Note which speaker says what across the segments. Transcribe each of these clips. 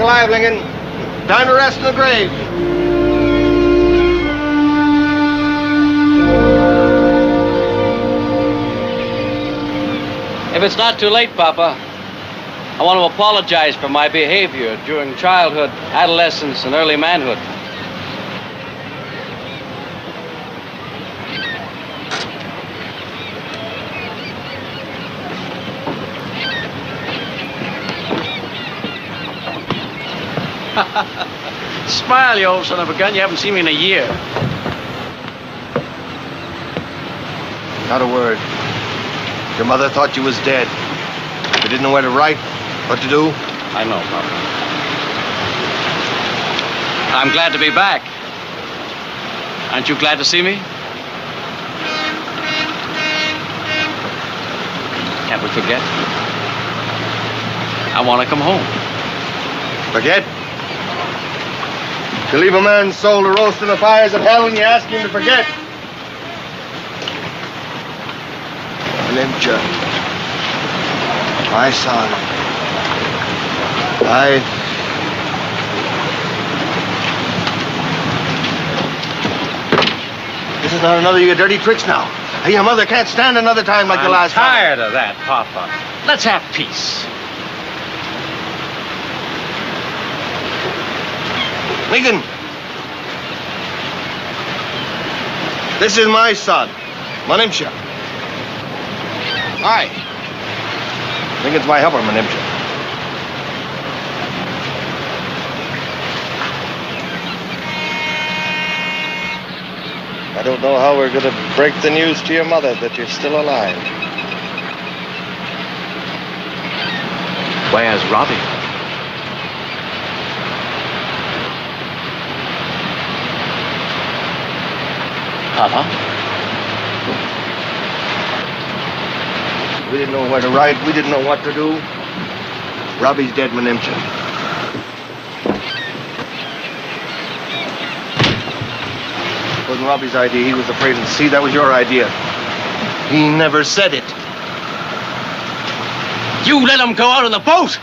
Speaker 1: alive, Lincoln. Time to rest in the grave.
Speaker 2: If it's not too late, Papa, I want to apologize for my behavior during childhood, adolescence, and early manhood.
Speaker 3: Smile, you old son of a gun. You haven't seen me in a year.
Speaker 1: Not a word. Your mother thought you was dead. You didn't know where to write, what to do.
Speaker 2: I know, Papa. I'm glad to be back. Aren't you glad to see me? Can't we forget? I want to come home.
Speaker 1: Forget? You leave a man's soul to roast in the fires of hell and you ask him to forget. Olympia, my son, This is not another of your dirty tricks now. Your mother can't stand another time like the last time.
Speaker 3: I'm tired of that, Papa. Let's have peace.
Speaker 1: Lincoln, this is my son, Manimsha. Hi. Lincoln's my helper, Manimsha. I don't know how we're going to break the news to your mother that you're still alive.
Speaker 3: Where's Robbie? Papa?
Speaker 1: We didn't know where to write. We didn't know what to do. Robbie's dead, Manimcha. It wasn't Robbie's idea. He was afraid to see. That was your idea. He never said it.
Speaker 3: You let him go out on the boat!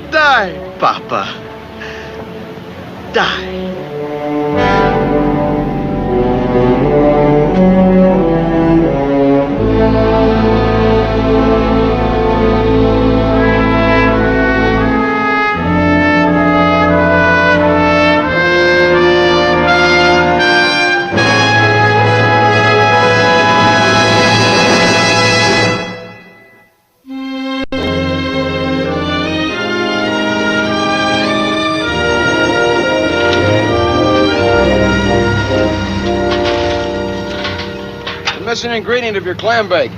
Speaker 3: Die, Papa. Die.
Speaker 4: Missing ingredient of your clam bake.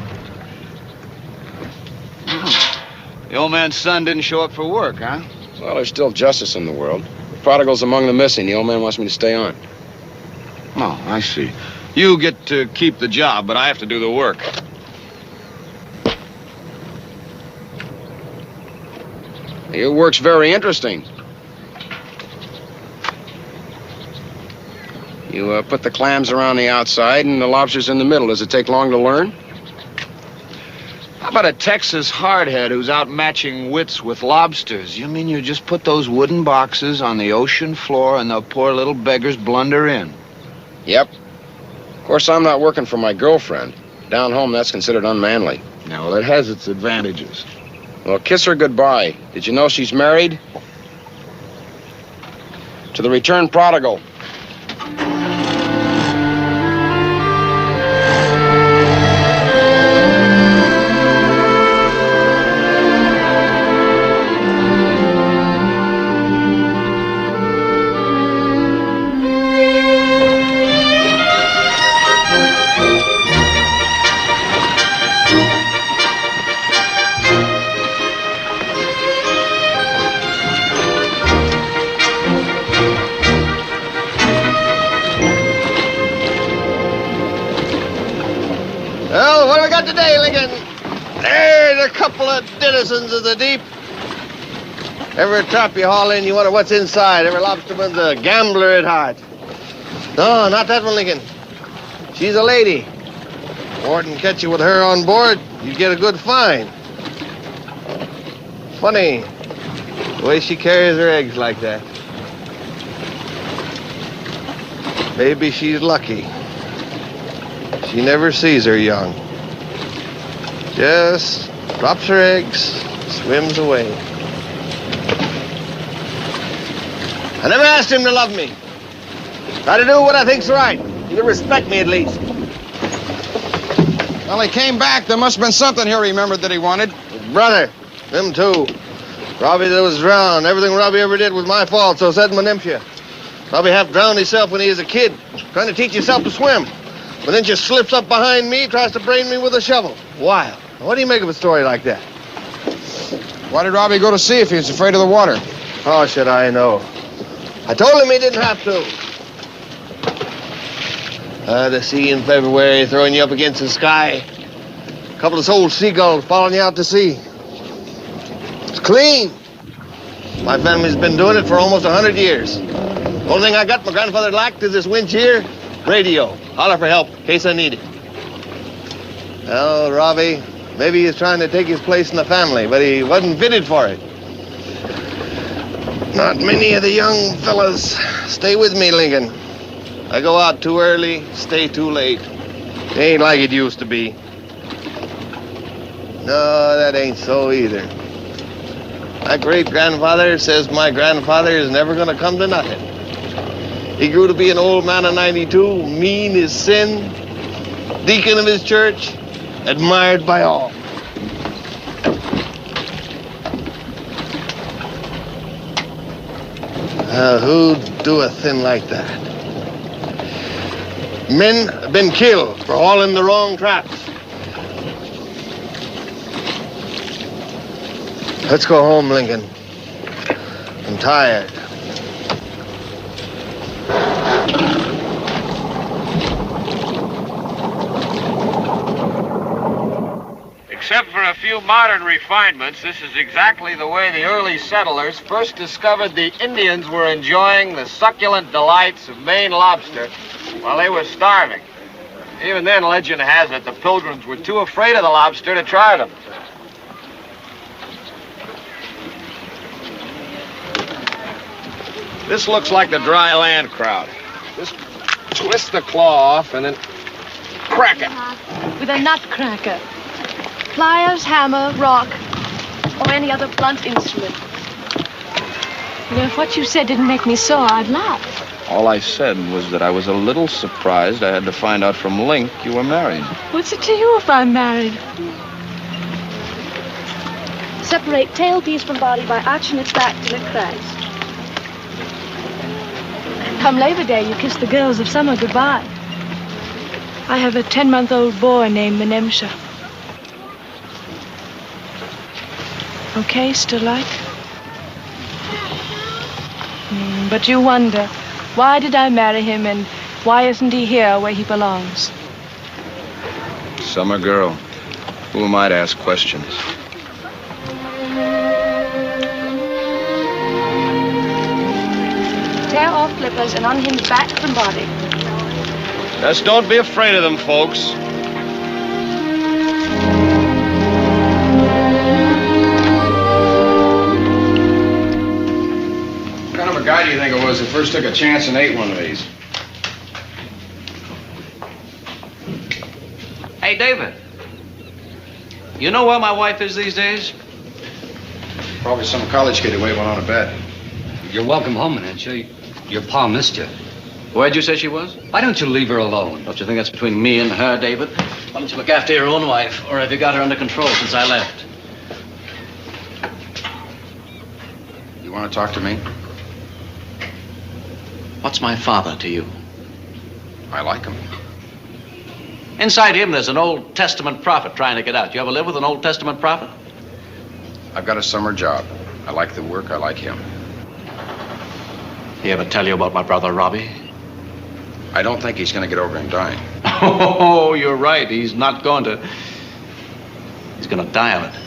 Speaker 4: The old man's son didn't show up for work, huh?
Speaker 5: Well, there's still justice in the world. The prodigal's among the missing. The old man wants me to stay on.
Speaker 4: Oh, I see. You get to keep the job, but I have to do the work.
Speaker 5: Your work's very interesting. You put the clams around the outside and the lobsters in the middle. Does it take long to learn?
Speaker 4: How about a Texas hardhead who's out matching wits with lobsters? You mean you just put those wooden boxes on the ocean floor and the poor little beggars blunder in?
Speaker 5: Yep. Of course, I'm not working for my girlfriend. Down home, that's considered unmanly.
Speaker 4: Yeah, well, it has its advantages.
Speaker 5: Well, kiss her goodbye. Did you know she's married? To the returned prodigal.
Speaker 1: a couple of denizens of the deep. Every trap you haul in, you wonder what's inside. Every lobsterman's a gambler at heart. No, not that one, Lincoln. She's a lady. Warden catch you with her on board, you get a good fine. Funny, the way she carries her eggs like that. Maybe she's lucky. She never sees her young. Just drops her eggs, swims away. I never asked him to love me. Try to do what I think's right. You respect me at least.
Speaker 5: Well, he came back. There must have been something he remembered that he wanted.
Speaker 1: His brother, them too. Robbie that was drowned. Everything Robbie ever did was my fault, so said Menemsha. Robbie half drowned himself when he was a kid, trying to teach himself to swim. But then just slips up behind me, tries to brain me with a shovel. Wild. What do you make of a story like that?
Speaker 5: Why did Robbie go to sea if he was afraid of the water?
Speaker 1: How should I know? I told him he didn't have to. The sea in February, throwing you up against the sky. A couple of old seagulls following you out to sea. It's clean. My family's been doing it for almost 100 years. The only thing I got my grandfather lacked is this winch here. Radio. Holler for help in case I need it. Well, Robbie, maybe he's trying to take his place in the family, but he wasn't fitted for it. Not many of the young fellas stay with me, Lincoln. I go out too early, stay too late. It ain't like it used to be. No, that ain't so either. My great-grandfather says my grandfather is never gonna come to nothing. He grew to be an old man of 92, mean as sin, deacon of his church, admired by all. Who'd do a thing like that? Men have been killed for hauling the wrong traps. Let's go home, Lincoln. I'm tired.
Speaker 4: Except for a few modern refinements, this is exactly the way the early settlers first discovered the Indians were enjoying the succulent delights of Maine lobster while they were starving. Even then, legend has it, the Pilgrims were too afraid of the lobster to try them. This looks like the dry land crowd. Just twist the claw off and then crack it.
Speaker 6: With a nutcracker. Pliers, hammer, rock, or any other blunt instrument. You know, if what you said didn't make me sore, I'd laugh.
Speaker 5: All I said was that I was a little surprised I had to find out from Linc you were married.
Speaker 6: What's it to you if I'm married? Separate tailpiece from body by arching its back till it cracks. Come Labor Day, you kiss the girls of summer goodbye. I have a 10-month-old boy named Menemsha. Okay, still like? But you wonder, why did I marry him and why isn't he here where he belongs?
Speaker 5: Summer girl. Who am I to ask questions?
Speaker 6: Tear off flippers and unhinge back from body.
Speaker 4: Just don't be afraid of them, folks.
Speaker 5: What kind of a guy do you think it was that first took a chance and ate one of these?
Speaker 2: Hey, David. You know where my wife is these days?
Speaker 5: Probably some college kid who went on a bet.
Speaker 7: You're welcome home, Menemsha. Your pa missed you.
Speaker 2: Where'd you say she was?
Speaker 7: Why don't you leave her alone?
Speaker 2: Don't you think that's between me and her, David? Why don't you look after your own wife? Or have you got her under control since I left?
Speaker 5: You want to talk to me?
Speaker 2: What's my father to you?
Speaker 5: I like him.
Speaker 2: Inside him, there's an Old Testament prophet trying to get out. You ever live with an Old Testament prophet?
Speaker 5: I've got a summer job. I like the work. I like him.
Speaker 2: He ever tell you about my brother, Robbie?
Speaker 5: I don't think he's going to get over him dying.
Speaker 2: Oh, you're right. He's not going to. He's going to die of it.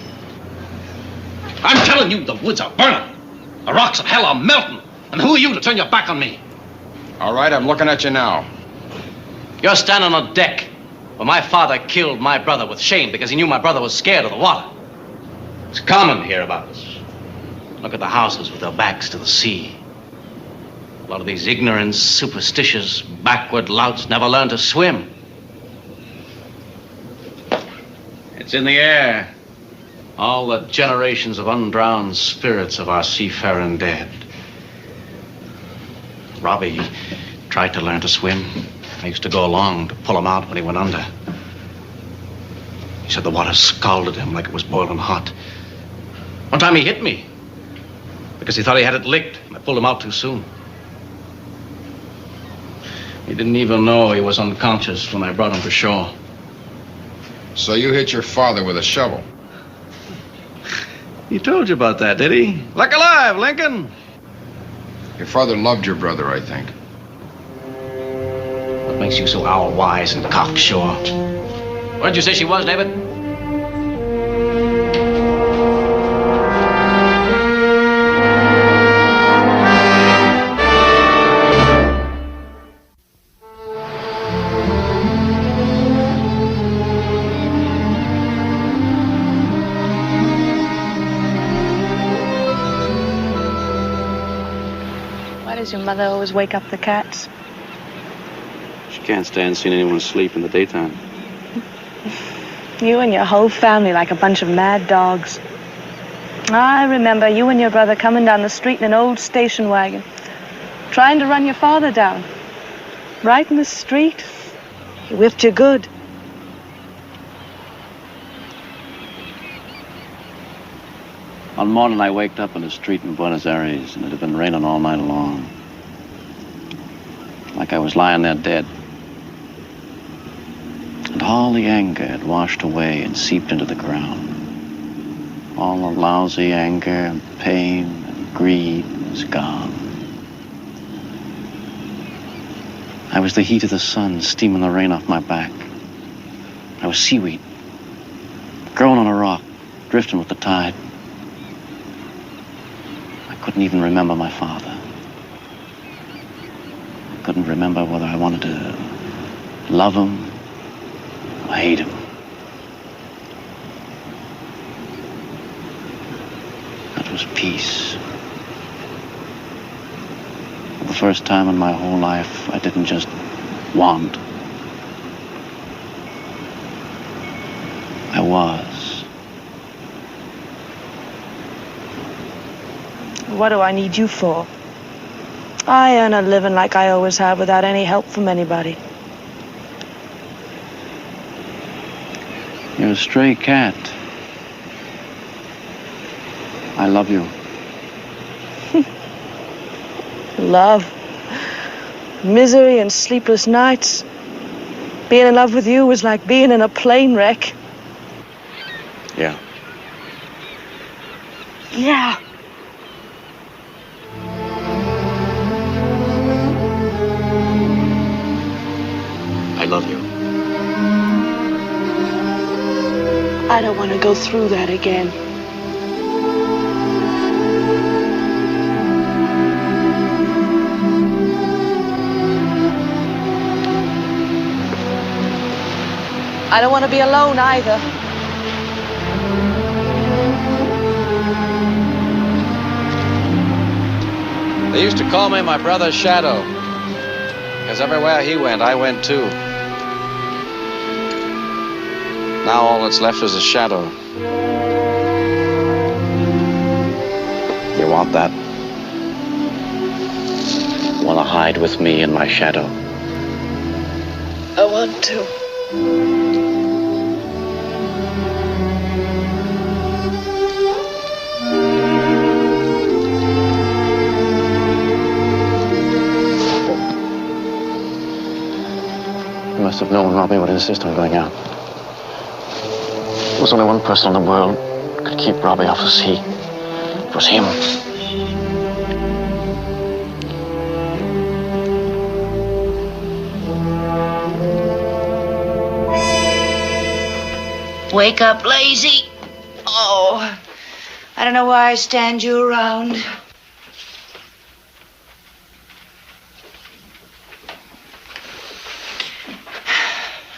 Speaker 7: I'm telling you, the woods are burning. The rocks of hell are melting. And who are you to turn your back on me?
Speaker 5: All right, I'm looking at you now.
Speaker 2: You're standing on deck where my father killed my brother with shame because he knew my brother was scared of the water. It's common here about us. Look at the houses with their backs to the sea. A lot of these ignorant, superstitious, backward louts never learned to swim. It's in the air. All the generations of undrowned spirits of our seafaring dead. Robbie tried to learn to swim. I used to go along to pull him out when he went under. He said the water scalded him like it was boiling hot. One time he hit me because he thought he had it licked, and I pulled him out too soon. He didn't even know he was unconscious when I brought him to shore.
Speaker 5: So you hit your father with a shovel?
Speaker 2: He told you about that, did he? Look alive, Lincoln.
Speaker 5: Your father loved your brother, I think.
Speaker 2: What makes you so owl-wise and cocksure? What did you say she was, David?
Speaker 6: Why does your mother always wake up the cats?
Speaker 2: She can't stand seeing anyone sleep in the daytime.
Speaker 6: You and your whole family like a bunch of mad dogs. I remember you and your brother coming down the street in an old station wagon, trying to run your father down. Right in the street. He whipped you good.
Speaker 2: One morning I waked up in a street in Buenos Aires, and it had been raining all night long. Like I was lying there dead. And all the anger had washed away and seeped into the ground. All the lousy anger and pain and greed was gone. I was the heat of the sun steaming the rain off my back. I was seaweed, growing on a rock, drifting with the tide. I couldn't even remember my father. I couldn't remember whether I wanted to love him or hate him. That was peace. For the first time in my whole life, I didn't just want. I was.
Speaker 6: What do I need you for? I earn a living like I always have without any help from anybody.
Speaker 2: You're a stray cat. I love you.
Speaker 6: Love. Misery and sleepless nights. Being in love with you was like being in a plane wreck.
Speaker 2: Yeah.
Speaker 6: Yeah.
Speaker 2: I love you.
Speaker 6: I don't want to go through that again. I don't want to be alone either.
Speaker 2: They used to call me my brother's shadow, because everywhere he went, I went too. Now all that's left is a shadow. You want that? Want to hide with me in my shadow?
Speaker 6: I want to.
Speaker 2: You must have known Robbie would insist on going out. There was only one person in the world who could keep Robbie off the sea. It was him.
Speaker 8: Wake up, lazy. Oh, I don't know why I stand you around.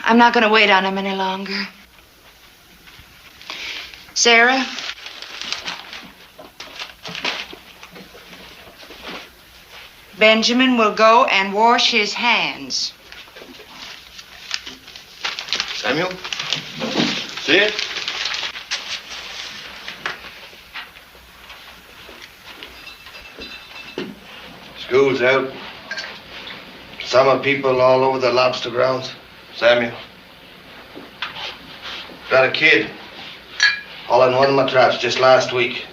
Speaker 8: I'm not going to wait on him any longer. Sarah? Benjamin will go and wash his hands.
Speaker 1: Samuel? See it? School's out. Summer people all over the lobster grounds. Samuel. Got a kid. All in one of my traps just last week.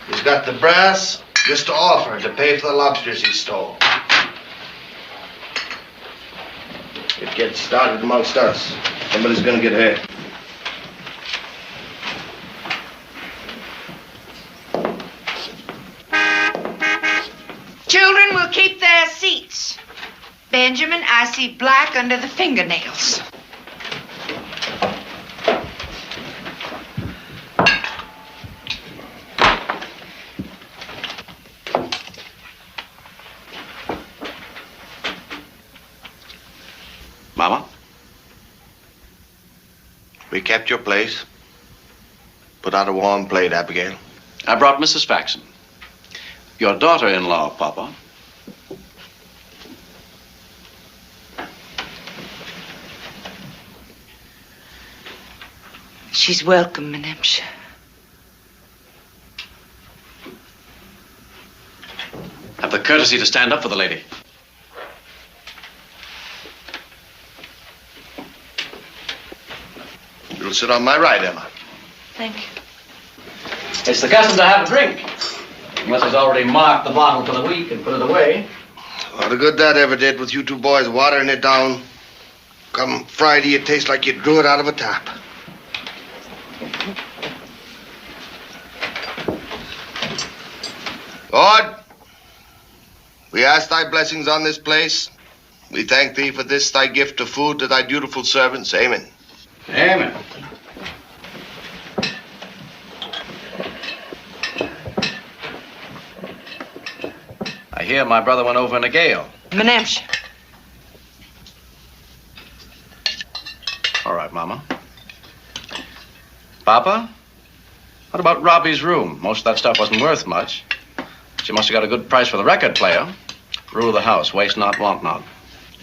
Speaker 1: He's got the brass just to offer to pay for the lobsters he stole. It gets started amongst us. Somebody's gonna get hurt.
Speaker 8: Children will keep their seats. Benjamin, I see black under the fingernails.
Speaker 2: Mama?
Speaker 1: We kept your place. Put out a warm plate, Abigail.
Speaker 2: I brought Mrs. Faxon. Your daughter-in-law, Papa.
Speaker 8: She's welcome, Menemsha.
Speaker 2: Have the courtesy to stand up for the lady.
Speaker 1: You'll sit on my right, Emma.
Speaker 8: Thank you.
Speaker 2: It's the custom to have a drink. Unless he's already marked the bottle for the week and put it away.
Speaker 1: Well, the good that ever did with you two boys watering it down. Come Friday, it tastes like you drew it out of a tap. Lord, we ask thy blessings on this place. We thank thee for this thy gift of food to thy dutiful servants. Amen.
Speaker 2: Amen. I hear my brother went over in a gale.
Speaker 8: Menemsha.
Speaker 2: All right, Mama. Papa? What about Robbie's room? Most of that stuff wasn't worth much. She must have got a good price for the record player. Rule of the house, waste not, want not.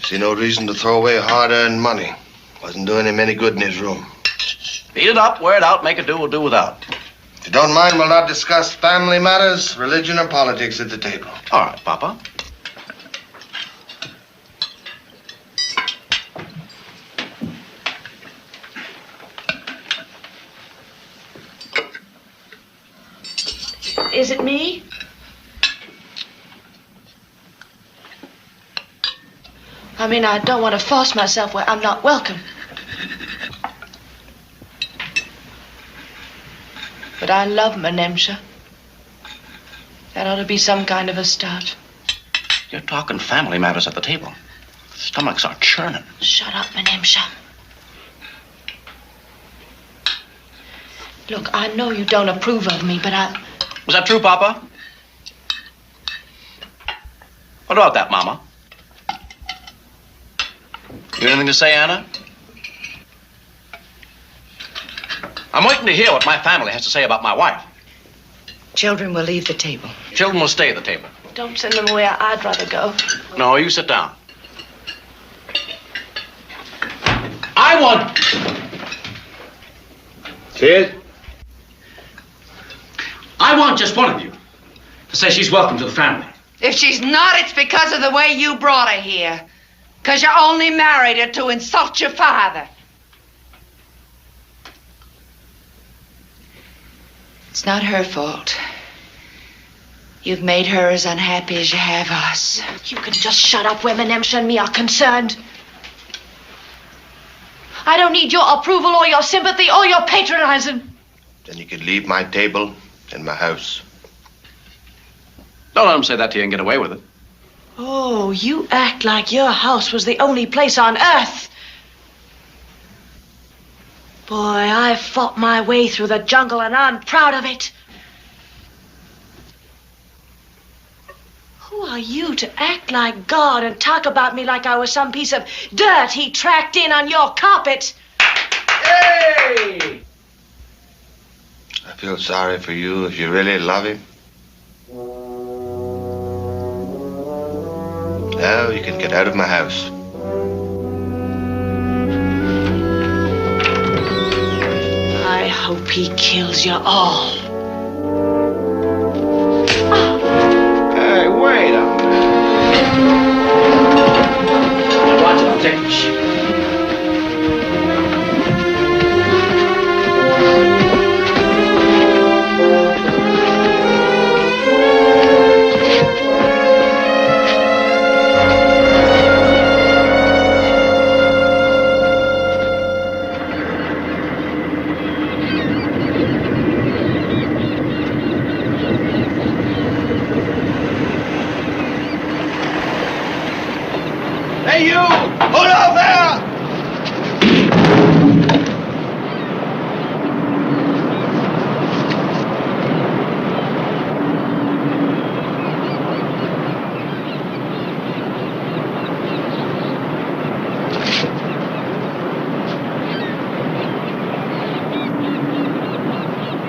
Speaker 1: See no reason to throw away hard-earned money. Wasn't doing him any good in his room.
Speaker 2: Beat it up, wear it out, make it do, we'll do without.
Speaker 1: If you don't mind, we'll not discuss family matters, religion, or politics at the table.
Speaker 2: All right, Papa.
Speaker 6: Is it me? I mean, I don't want to force myself where I'm not welcome. But I love Menemsha. That ought to be some kind of a start.
Speaker 2: You're talking family matters at the table. Stomachs are churning.
Speaker 6: Shut up, Menemsha. Look, I know you don't approve of me, but I...
Speaker 2: Was that true, Papa? What about that, Mama? You anything to say, Anna? I'm waiting to hear what my family has to say about my wife.
Speaker 8: Children will leave the table.
Speaker 2: Children will stay at the table.
Speaker 6: Don't send them away. I'd rather go.
Speaker 2: No, you sit down. I want...
Speaker 1: Sid?
Speaker 7: I want just one of you to say she's welcome to the family.
Speaker 8: If she's not, it's because of the way you brought her here. Because you only married her to insult your father. It's not her fault. You've made her as unhappy as you have us.
Speaker 6: You can just shut up where Menemsha and me are concerned. I don't need your approval or your sympathy or your patronizing.
Speaker 1: Then you could leave my table and my house.
Speaker 2: Don't let him say that to you and get away with it.
Speaker 6: Oh, you act like your house was the only place on earth. Boy, I fought my way through the jungle and I'm proud of it. Who are you to act like God and talk about me like I was some piece of dirt he tracked in on your carpet?
Speaker 1: Hey! I feel sorry for you if you really love him. Now you can get out of my house.
Speaker 6: I hope he kills you all.
Speaker 5: Hey, wait a minute.
Speaker 2: Now watch it, I'll take the shit.
Speaker 1: Hey, you! Hold off there!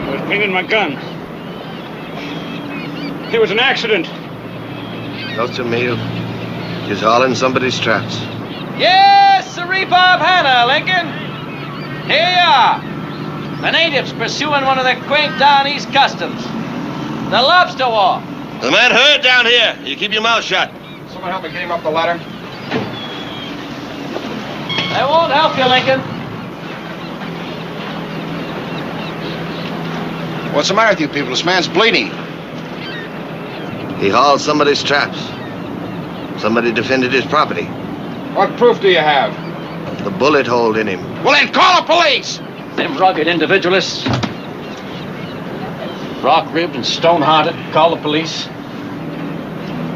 Speaker 9: I was cleaning my gun. It was an accident.
Speaker 1: Don't you, Meal? He's hauling somebody's traps.
Speaker 2: Yes, the Repop Hannah, Lincoln. Here you are. The natives pursuing one of their quaint down east customs. The lobster war.
Speaker 1: There's a man hurt down here. You keep your mouth shut.
Speaker 5: Someone help me get him up the ladder.
Speaker 2: They won't help you, Lincoln.
Speaker 5: What's the matter with you people? This man's bleeding.
Speaker 1: He hauled somebody's traps. Somebody defended his property.
Speaker 5: What proof do you have?
Speaker 1: The bullet hole in him.
Speaker 5: Well, then call the police!
Speaker 2: Them rugged individualists. Rock-ribbed and stone-hearted. Call the police.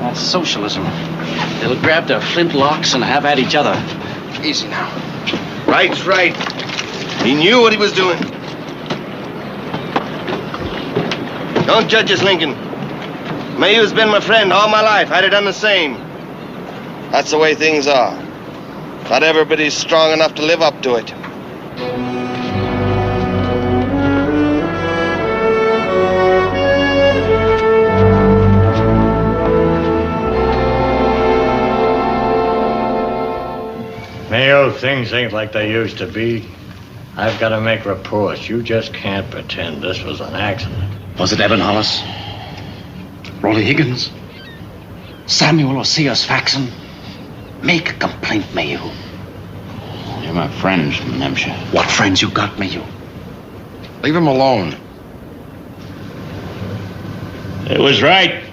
Speaker 2: That's socialism. They'll grab their flintlocks and have at each other.
Speaker 5: Easy now.
Speaker 1: Right's right. He knew what he was doing. Don't judge us, Lincoln. Mayhew's been my friend all my life. I'd have done the same. That's the way things are. Not everybody's strong enough to live up to it.
Speaker 10: Mayo, things ain't like they used to be. I've got to make reports. You just can't pretend this was an accident.
Speaker 7: Was it Evan Hollis? Rolly Higgins? Samuel Osias Faxon? Make a complaint, Mayo.
Speaker 5: You're my friends from Hampshire.
Speaker 7: What friends you got, Mayo?
Speaker 5: Leave him alone.
Speaker 9: It was right.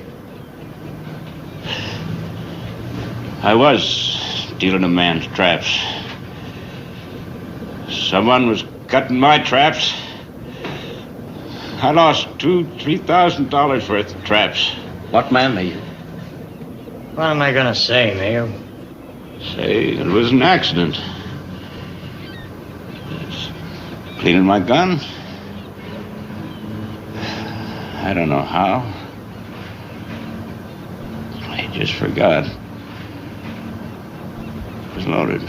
Speaker 9: I was stealing a man's traps. Someone was cutting my traps. I lost $2,000-3,000 worth of traps.
Speaker 2: What man, Mayo?
Speaker 10: What am I gonna say, Mayo?
Speaker 9: Say, it was an accident. Cleaning my gun. I don't know how. I just forgot. It was loaded.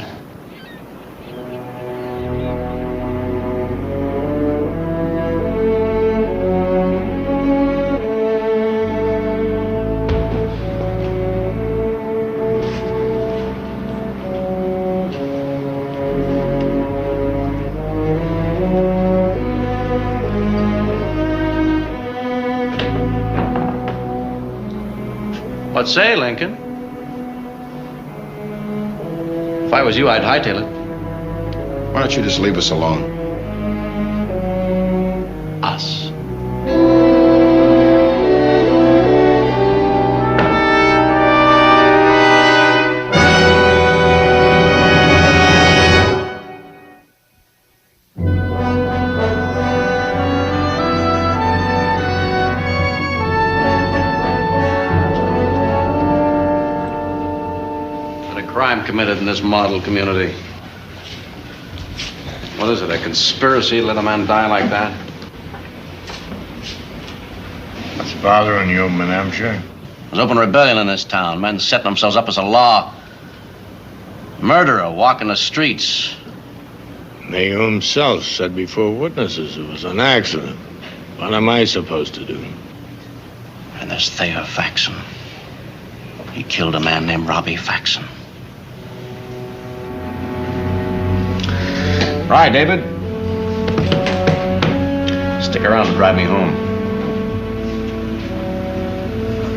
Speaker 2: What say, Lincoln? If I was you, I'd hightail it.
Speaker 5: Why don't you just leave us alone?
Speaker 2: Us. Crime committed in this model community. What is it, a conspiracy to let a man die like that?
Speaker 10: What's bothering you, Menemsha?
Speaker 2: There's open rebellion in this town. Men setting themselves up as a law. Murderer walking the streets.
Speaker 10: Mayo himself said before witnesses it was an accident. What am I supposed to do?
Speaker 2: And there's Thayer Faxon. He killed a man named Robbie Faxon. Right, David. Stick around and drive me home.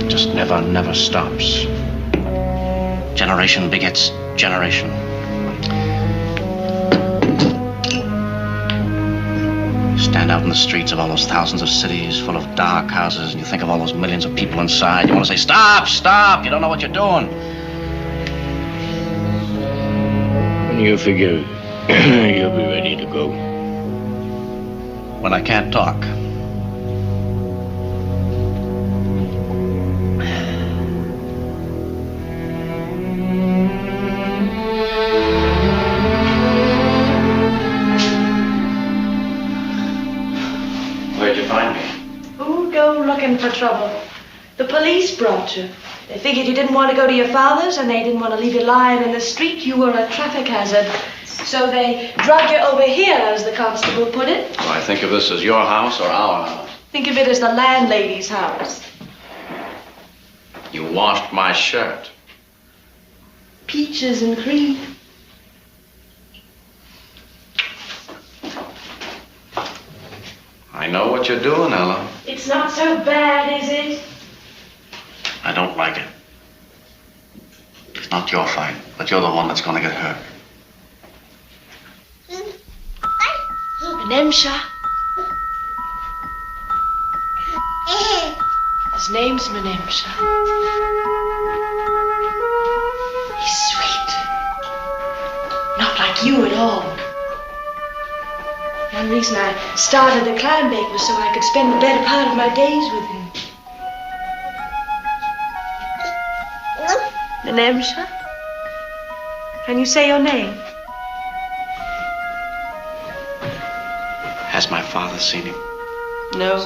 Speaker 2: It just never stops. Generation begets generation. Stand out in the streets of all those thousands of cities full of dark houses, and you think of all those millions of people inside. You want to say, stop, stop. You don't know what you're doing.
Speaker 10: When you figure you'll be ready to go.
Speaker 2: When I can't talk. Where'd you find me?
Speaker 6: Who'd go looking for trouble? The police brought you. They figured you didn't want to go to your father's, and they didn't want to leave you lying in the street. You were a traffic hazard. So they drug you over here, as the constable put it.
Speaker 2: Do I think of this as your house or our house?
Speaker 6: Think of it as the landlady's house.
Speaker 2: You washed my shirt.
Speaker 6: Peaches and cream.
Speaker 2: I know what you're doing, Ella.
Speaker 6: It's not so bad, is it?
Speaker 2: I don't like it. It's not your fight, but you're the one that's going to get hurt.
Speaker 6: Menemsha. His name's Menemsha. He's sweet. Not like you at all. One reason I started the clam bake was so I could spend the better part of my days with him. Menemsha? Can you say your name?
Speaker 2: Has my father seen him?
Speaker 6: No.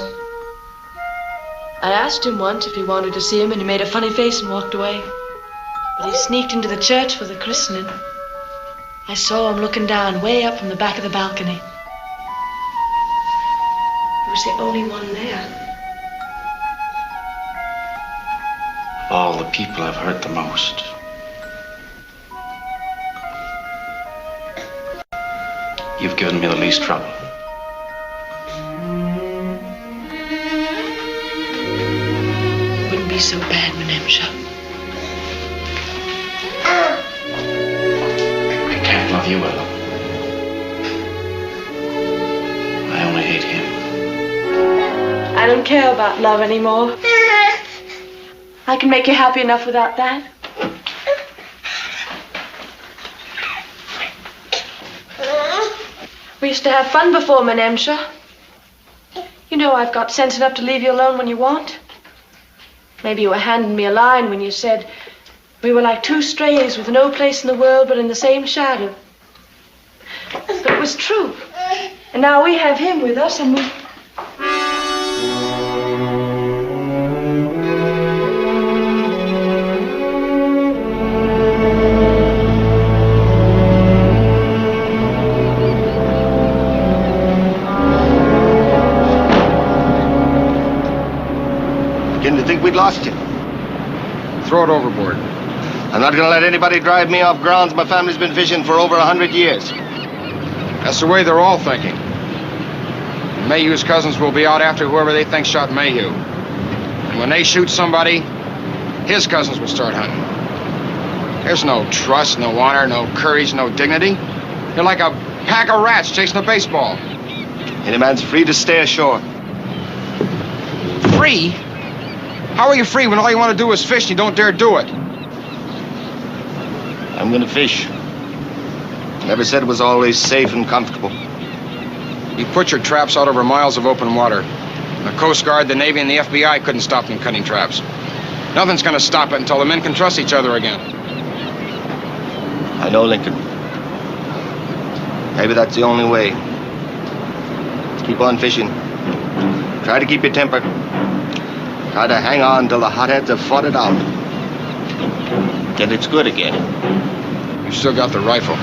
Speaker 6: I asked him once if he wanted to see him, and he made a funny face and walked away. But he sneaked into the church for the christening. I saw him looking down way up from the back of the balcony. He was the only one there.
Speaker 2: Of all the people I've hurt the most. You've given me the least trouble.
Speaker 6: Wouldn't be so bad, Menemsha.
Speaker 2: I can't love you, Ella. I only hate him.
Speaker 6: I don't care about love anymore. I can make you happy enough without that. We used to have fun before, Menemsha. You know I've got sense enough to leave you alone when you want. Maybe you were handing me a line when you said we were like two strays with no place in the world but in the same shadow. But it was true. And now we have him with us, and we...
Speaker 1: Didn't think we'd lost you.
Speaker 5: Throw it overboard.
Speaker 1: I'm not gonna let anybody drive me off grounds my family's been fishing for over 100 years.
Speaker 5: That's the way they're all thinking. Mayhew's cousins will be out after whoever they think shot Mayhew. And when they shoot somebody, his cousins will start hunting. There's no trust, no honor, no courage, no dignity. You're like a pack of rats chasing a baseball.
Speaker 1: Any man's free to stay ashore.
Speaker 5: Free? How are you free when all you want to do is fish and you don't dare do it?
Speaker 1: I'm gonna fish. Never said it was always safe and comfortable.
Speaker 5: You put your traps out over miles of open water. The Coast Guard, the Navy, and the FBI couldn't stop them cutting traps. Nothing's gonna stop it until the men can trust each other again.
Speaker 1: I know, Lincoln. Maybe that's the only way. Keep on fishing. Try to keep your temper. Try to hang on till the hotheads have fought it out. Then it's good again.
Speaker 5: You still got the rifle.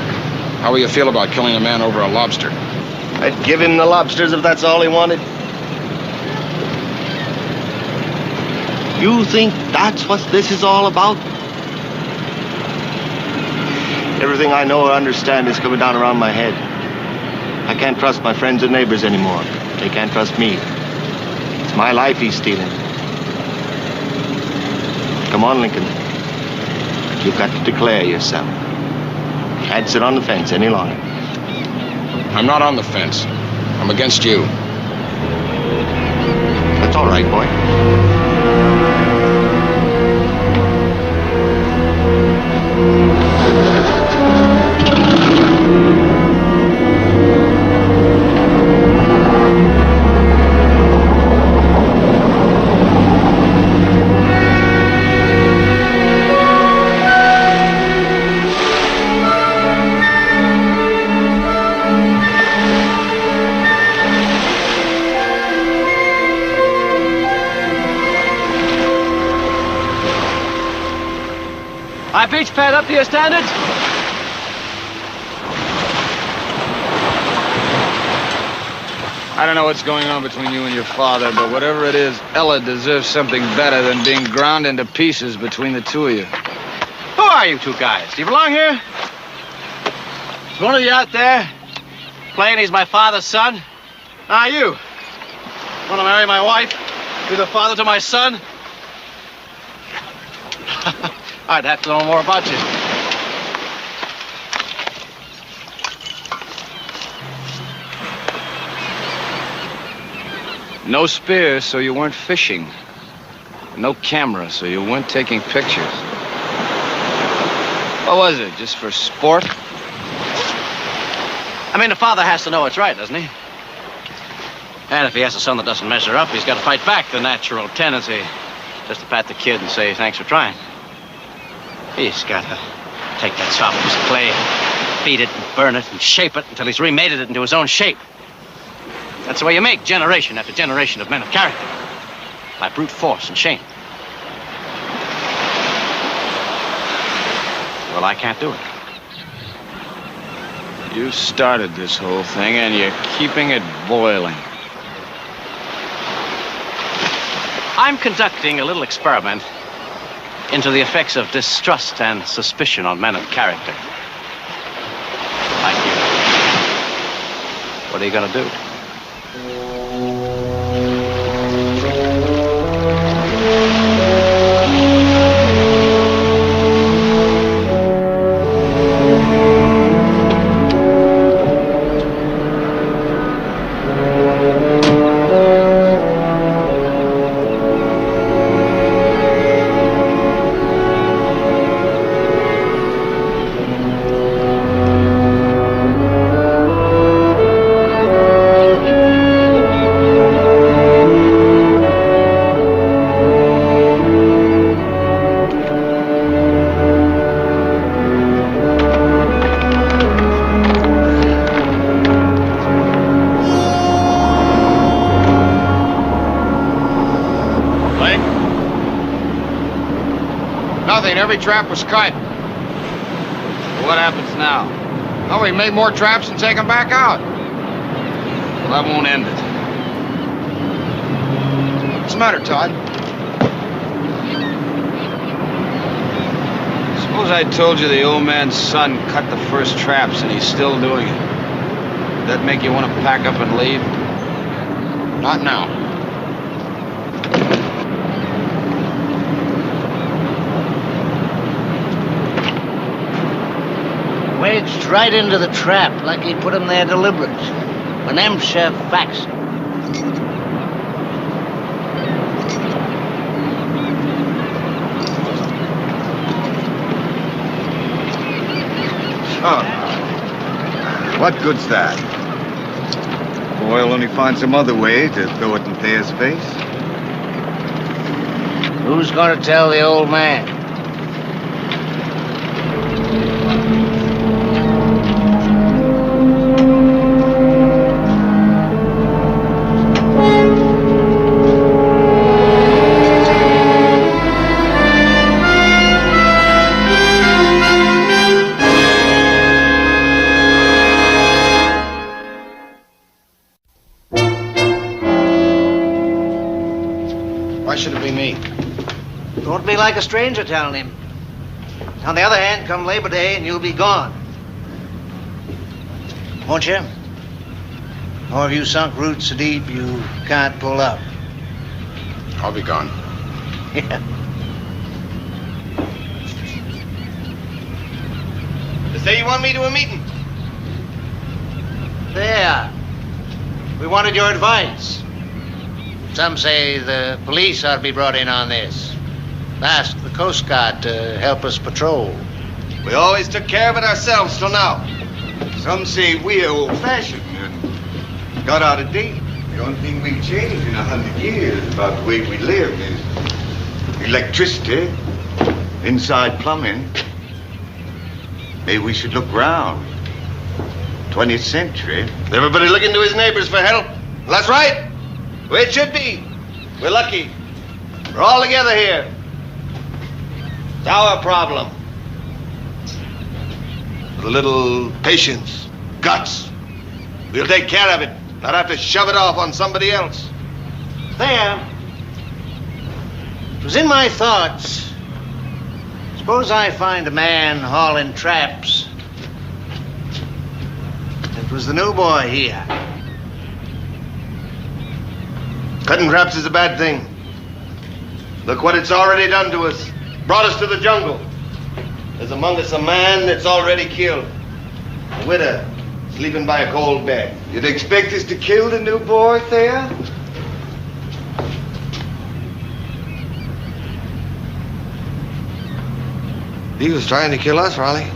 Speaker 5: How will you feel about killing a man over a lobster?
Speaker 1: I'd give him the lobsters if that's all he wanted. You think that's what this is all about? Everything I know or understand is coming down around my head. I can't trust my friends and neighbors anymore. They can't trust me. It's my life he's stealing. Come on, Lincoln. You've got to declare yourself. You can't sit on the fence any longer.
Speaker 5: I'm not on the fence. I'm against you.
Speaker 1: That's all right, boy.
Speaker 2: My beach pad up to your standards?
Speaker 5: I don't know what's going on between you and your father, but whatever it is, Ella deserves something better than being ground into pieces between the two of you.
Speaker 2: Who are you two guys? Do you belong here? Is one of you out there playing he's my father's son? Ah, you. Want to marry my wife? Be the father to my son? I'd have to know more about you.
Speaker 5: No spear, so you weren't fishing. No camera, so you weren't taking pictures. What was it, just for sport?
Speaker 2: I mean, the father has to know what's right, doesn't he? And if he has a son that doesn't measure up, he's got to fight back the natural tendency just to pat the kid and say, thanks for trying. He's got to take that soft piece of clay, feed it and burn it and shape it until he's remated it into his own shape. That's the way you make generation after generation of men of character. By brute force and shame. Well, I can't do it.
Speaker 5: You started this whole thing, and you're keeping it boiling.
Speaker 2: I'm conducting a little experiment into the effects of distrust and suspicion on men of character. Like you. What are you gonna do?
Speaker 5: Every trap was cut.
Speaker 3: What happens now?
Speaker 5: Oh, we made more traps and take them back out.
Speaker 3: Well, that won't end it.
Speaker 5: What's the matter, Tod?
Speaker 3: Suppose I told you the old man's son cut the first traps and he's still doing it. Would that make you want to pack up and leave?
Speaker 5: Not now.
Speaker 11: Wedged right into the trap, like he put him there deliberate. When them serve facts.
Speaker 12: Oh. What good's that? Boy'll only find some other way to throw it in Thayer's face.
Speaker 11: Who's gonna tell the old man?
Speaker 5: should it be me?
Speaker 11: Don't be like a stranger telling him. On the other hand, come Labor Day and you'll be gone. Won't you? Or have you sunk roots so deep you can't pull up?
Speaker 5: I'll be gone.
Speaker 11: Yeah.
Speaker 1: They say you want me to a meeting.
Speaker 11: There. We wanted your advice. Some say the police ought to be brought in on this. Ask the Coast Guard to help us patrol.
Speaker 1: We always took care of it ourselves till now.
Speaker 12: Some say we're old-fashioned and got out of date. The only thing we've changed in 100 years about the way we live is electricity, inside plumbing. Maybe we should look round. 20th century.
Speaker 1: Everybody looking to his neighbors for help. Well, that's right. The way it should be. We're lucky. We're all together here. It's our problem. With a little patience, guts. We'll take care of it. Not have to shove it off on somebody else.
Speaker 11: There. It was in my thoughts. Suppose I find a man hauling traps. It was the new boy here.
Speaker 1: Cutting traps is a bad thing. Look what it's already done to us. Brought us to the jungle. There's among us a man that's already killed. A widow sleeping by a cold bed.
Speaker 12: You'd expect us to kill the new boy there?
Speaker 1: He was trying to kill us, Raleigh.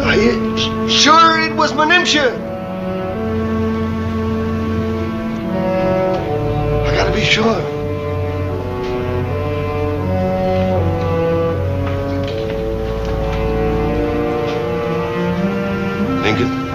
Speaker 1: Are you sure it was Manimsha? I gotta be sure. Lincoln?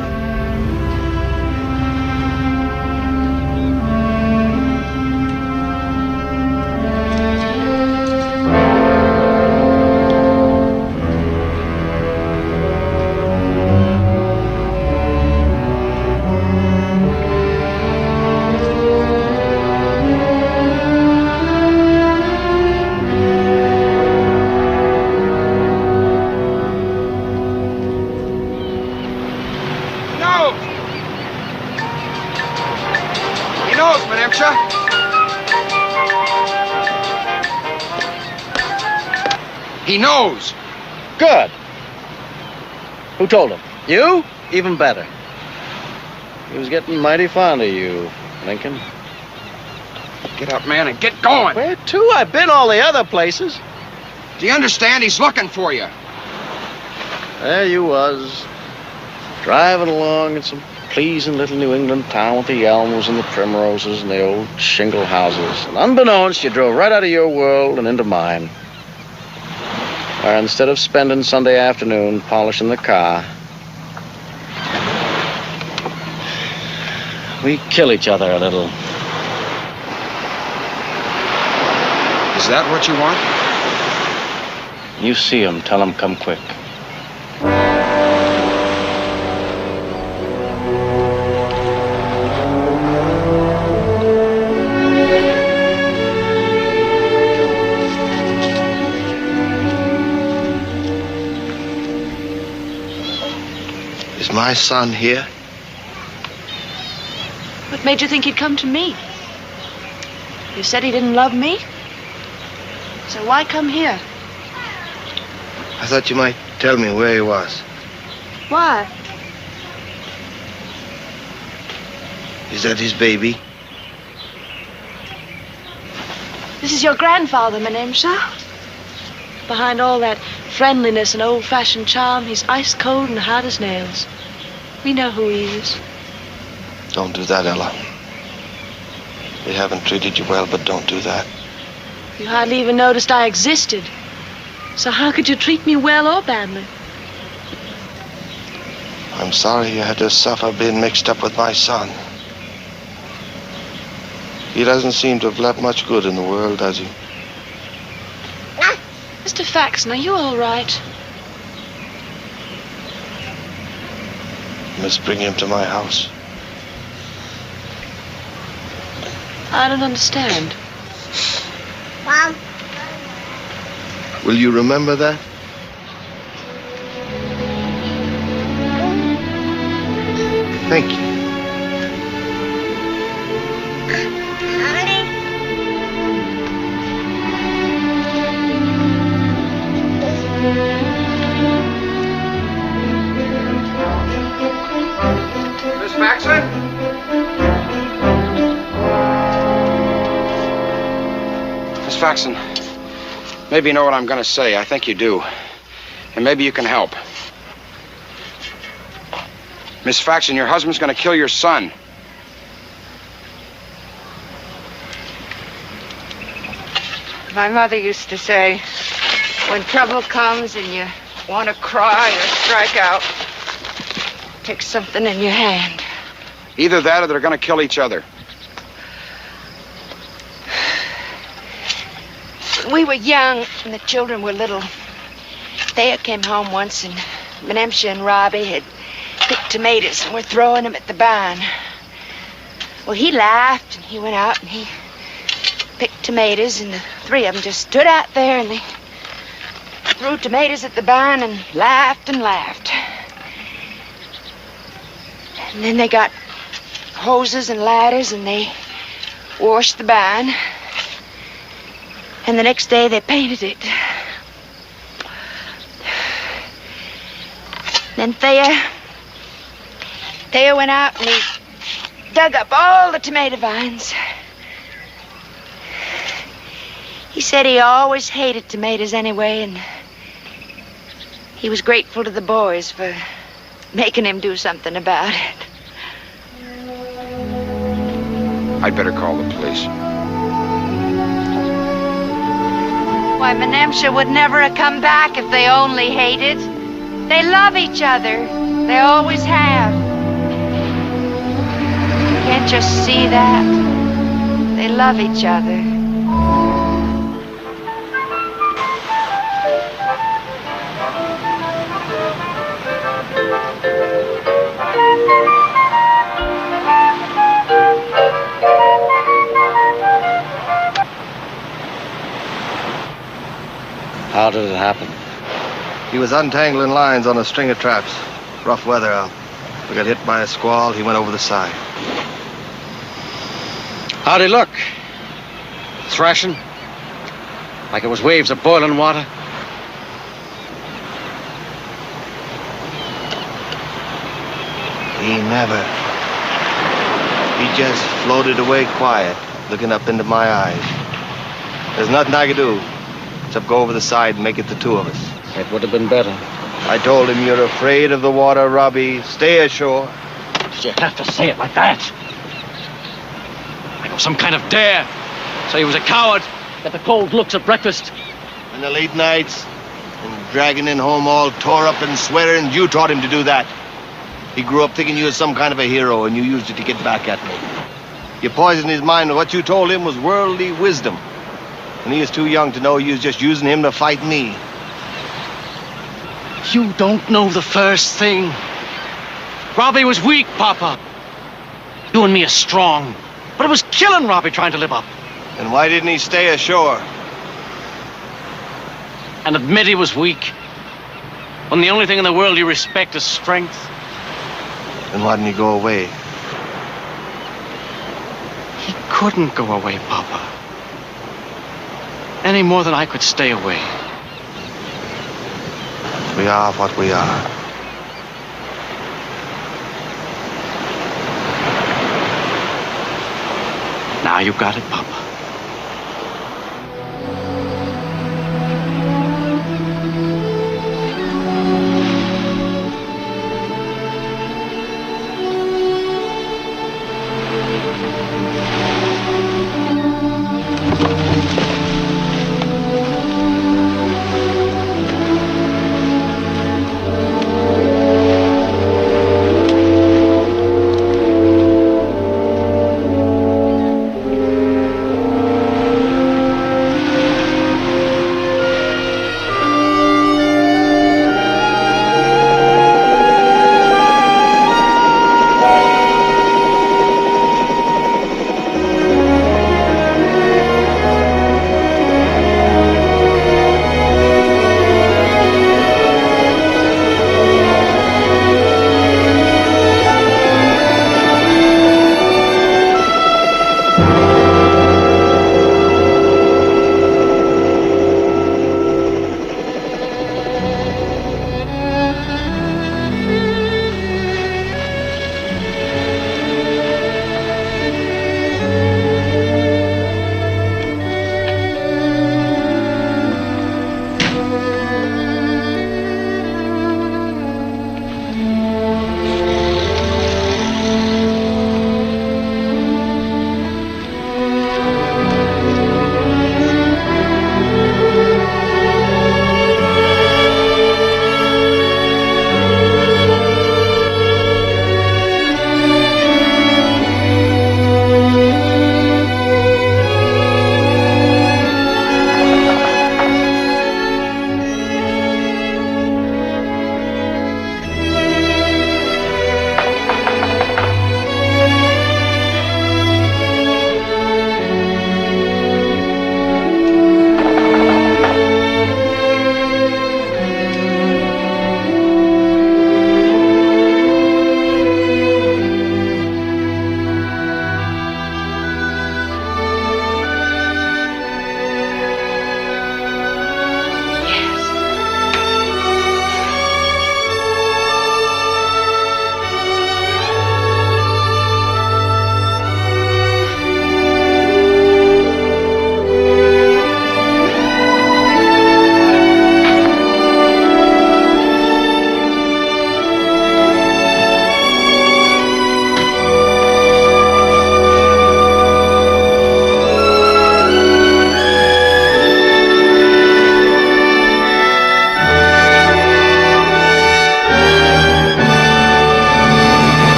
Speaker 5: He knows.
Speaker 2: Good. Who told him? You? Even better. He was getting mighty fond of you, Lincoln.
Speaker 5: Get up, man, and get going.
Speaker 2: Where to? I've been all the other places.
Speaker 5: Do you understand? He's looking for you.
Speaker 2: There you was, driving along in some pleasing little New England town with the elms and the primroses and the old shingle houses. And unbeknownst, you drove right out of your world and into mine. Where instead of spending Sunday afternoon polishing the car, we kill each other a little.
Speaker 5: Is that what you want?
Speaker 2: You see him, tell him come quick.
Speaker 1: Is my son here?
Speaker 6: What made you think he'd come to me? You said he didn't love me? So why come here?
Speaker 1: I thought you might tell me where he was.
Speaker 6: Why?
Speaker 1: Is that his baby?
Speaker 6: This is your grandfather, my name's sir. Behind all that friendliness and old-fashioned charm, he's ice cold and hard as nails. We know who he is.
Speaker 1: Don't do that, Ella. We haven't treated you well, but don't do that.
Speaker 6: You hardly even noticed I existed. So how could you treat me well or badly?
Speaker 1: I'm sorry you had to suffer being mixed up with my son. He doesn't seem to have left much good in the world, does he?
Speaker 6: Mr. Faxon, are you all right?
Speaker 1: You must bring him to my house.
Speaker 6: I don't understand.
Speaker 13: Mom.
Speaker 1: Will you remember that? Thank you.
Speaker 5: Miss Faxon? Miss Faxon, maybe you know what I'm going to say. I think you do. And maybe you can help. Miss Faxon, your husband's going to kill your son.
Speaker 8: My mother used to say, when trouble comes and you want to cry or strike out, take something in your hand.
Speaker 5: Either that or they're going to kill each other.
Speaker 8: When we were young and the children were little, Thea came home once and Menemsha and Robbie had picked tomatoes and were throwing them at the barn. Well, he laughed and he went out and he picked tomatoes, and the three of them just stood out there and they threw tomatoes at the barn and laughed and laughed. And then they got hoses and ladders and they washed the barn. And the next day they painted it. Then Thea went out and he dug up all the tomato vines. He said he always hated tomatoes anyway, and he was grateful to the boys for making him do something about it.
Speaker 5: I'd better call the police.
Speaker 8: Why, Menemsha would never have come back if they only hated. They love each other. They always have. Can't you see that? They love each other.
Speaker 2: How did it happen?
Speaker 1: He was untangling lines on a string of traps. Rough weather out. We got hit by a squall. He went over the side.
Speaker 2: How'd he look? Thrashing? Like it was waves of boiling water?
Speaker 1: He never. He just floated away quiet, looking up into my eyes. There's nothing I could do except go over the side and make it the two of us.
Speaker 2: It would have been better.
Speaker 1: I told him, you're afraid of the water, Robbie. Stay ashore.
Speaker 2: Did you have to say it like that? Like it was some kind of dare. So he was a coward. Got the cold looks at breakfast.
Speaker 1: And the late nights, and dragging in home all tore up and sweating, you taught him to do that. He grew up thinking you was some kind of a hero, and you used it to get back at me. You poisoned his mind with what you told him was worldly wisdom. And he is too young to know you was just using him to fight me.
Speaker 2: You don't know the first thing. Robbie was weak, Papa. You and me are strong. But it was killing Robbie trying to live up.
Speaker 1: Then why didn't he stay ashore?
Speaker 2: And admit he was weak. When the only thing in the world you respect is strength.
Speaker 1: Then why didn't he go away?
Speaker 2: He couldn't go away, Papa. Any more than I could stay away.
Speaker 1: We are what we are.
Speaker 2: Now you got it, Papa.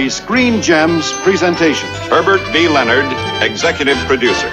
Speaker 14: a Screen Gems presentation.
Speaker 15: Herbert B. Leonard, executive producer.